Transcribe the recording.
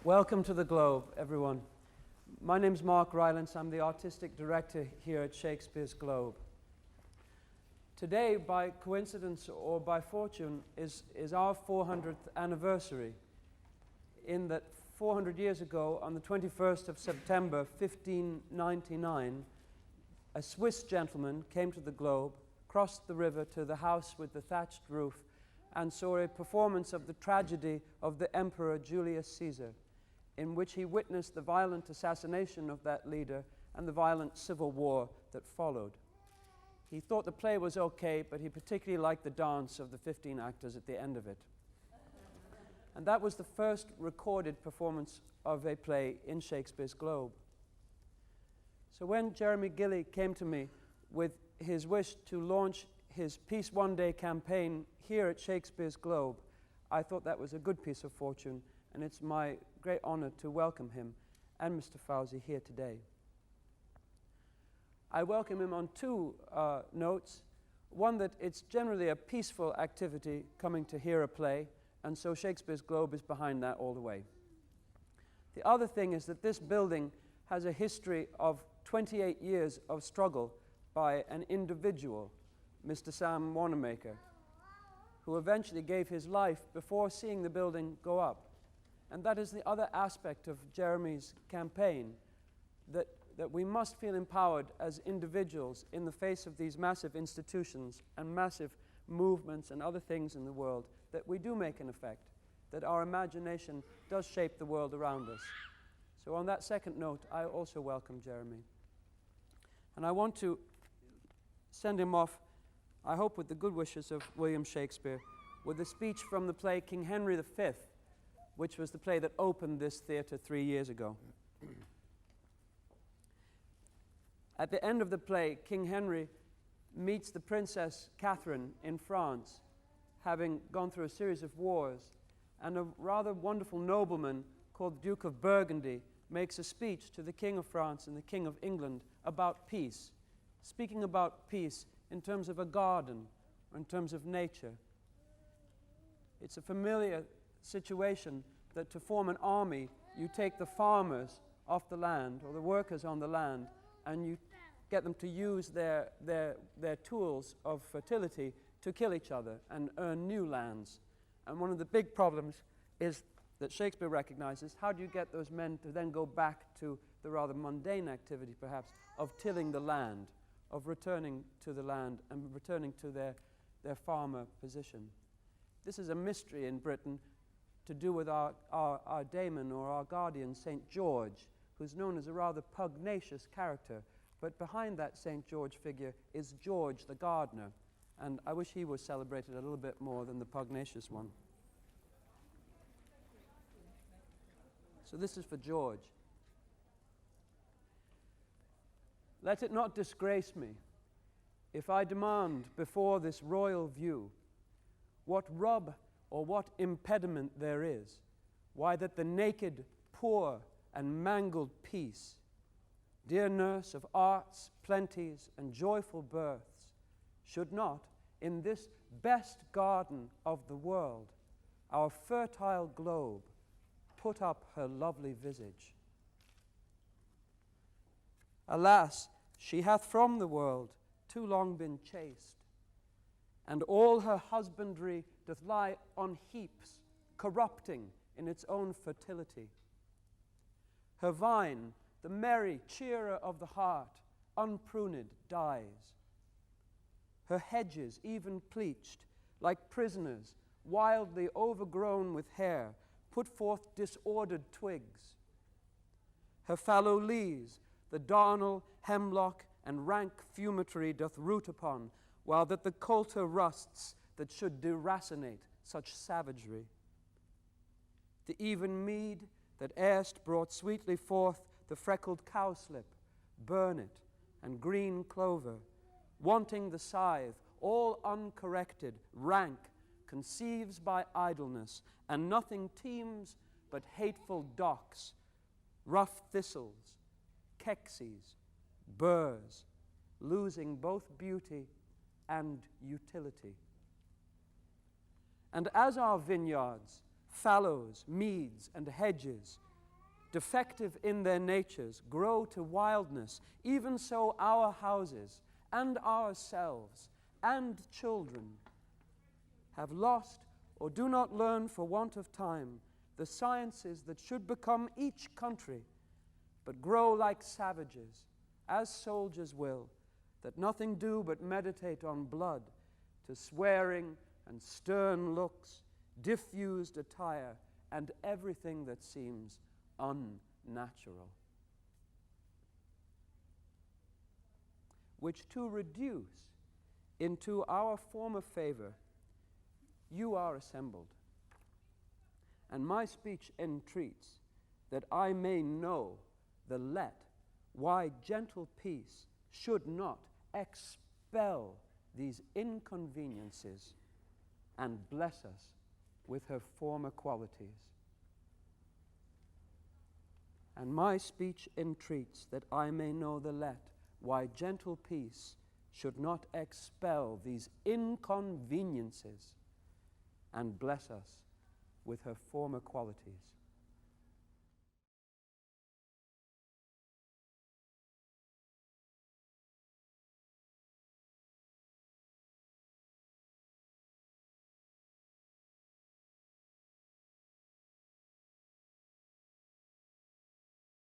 Welcome to the Globe, everyone. My name's Mark Rylance. I'm the artistic director here at Shakespeare's Globe. Today, by coincidence or by fortune, is our 400th anniversary, in that 400 years ago, on the 21st of September 1599, a Swiss gentleman came to the Globe, crossed the river to the house with the thatched roof, and saw a performance of the tragedy of the Emperor Julius Caesar, in which he witnessed the violent assassination of that leader and the violent civil war that followed. He thought the play was okay, but he particularly liked the dance of the 15 actors at the end of it. And that was the first recorded performance of a play in Shakespeare's Globe. So when Jeremy Gilley came to me with his wish to launch his Peace One Day campaign here at Shakespeare's Globe, I thought that was a good piece of fortune, and it's my great honor to welcome him and Mr. Fawzi here today. I welcome him on two notes. One, that it's generally a peaceful activity coming to hear a play, and so Shakespeare's Globe is behind that all the way. The other thing is that this building has a history of 28 years of struggle by an individual, Mr. Sam Wanamaker, who eventually gave his life before seeing the building go up. And that is the other aspect of Jeremy's campaign, that we must feel empowered as individuals in the face of these massive institutions and massive movements and other things in the world, that we do make an effect, that our imagination does shape the world around us. So on that second note, I also welcome Jeremy. And I want to send him off, I hope with the good wishes of William Shakespeare, with a speech from the play King Henry V, which was the play that opened this theatre 3 years ago. At the end of the play, King Henry meets the Princess Catherine in France, having gone through a series of wars, and a rather wonderful nobleman called the Duke of Burgundy makes a speech to the King of France and the King of England about peace, speaking about peace in terms of a garden, or in terms of nature. It's a familiar situation that to form an army, you take the farmers off the land, or the workers on the land, and you get them to use their tools of fertility to kill each other and earn new lands. And one of the big problems is that Shakespeare recognizes, how do you get those men to then go back to the rather mundane activity, perhaps, of tilling the land, of returning to the land and returning to their farmer position. This is a mystery in Britain to do with our daemon or our guardian, St. George, who's known as a rather pugnacious character. But behind that St. George figure is George the gardener, and I wish he was celebrated a little bit more than the pugnacious one. So this is for George. Let it not disgrace me if I demand before this royal view what rub or what impediment there is, why that the naked, poor, and mangled peace, dear nurse of arts, plenties, and joyful births, should not, in this best garden of the world, our fertile globe, put up her lovely visage. Alas, she hath from the world too long been chased, and all her husbandry doth lie on heaps, corrupting in its own fertility. Her vine, the merry cheerer of the heart, unpruned dies. Her hedges, even pleached, like prisoners, wildly overgrown with hair, put forth disordered twigs. Her fallow leaves, the darnel, hemlock, and rank fumitory doth root upon, while that the coulter rusts that should deracinate such savagery. The even mead that erst brought sweetly forth the freckled cowslip, burnet, and green clover, wanting the scythe, all uncorrected, rank, conceives by idleness, and nothing teems but hateful docks, rough thistles, kexies, burrs, losing both beauty and utility. And as our vineyards, fallows, meads, and hedges defective in their natures, grow to wildness, even so our houses and ourselves and children have lost or do not learn for want of time the sciences that should become each country, but grow like savages, as soldiers will, that nothing do but meditate on blood, to swearing and stern looks, diffused attire, and everything that seems unnatural, which to reduce into our former favor you are assembled. And my speech entreats that I may know the let why gentle peace should not expel these inconveniences and bless us with her former qualities. And my speech entreats that I may know the let why gentle peace should not expel these inconveniences and bless us with her former qualities.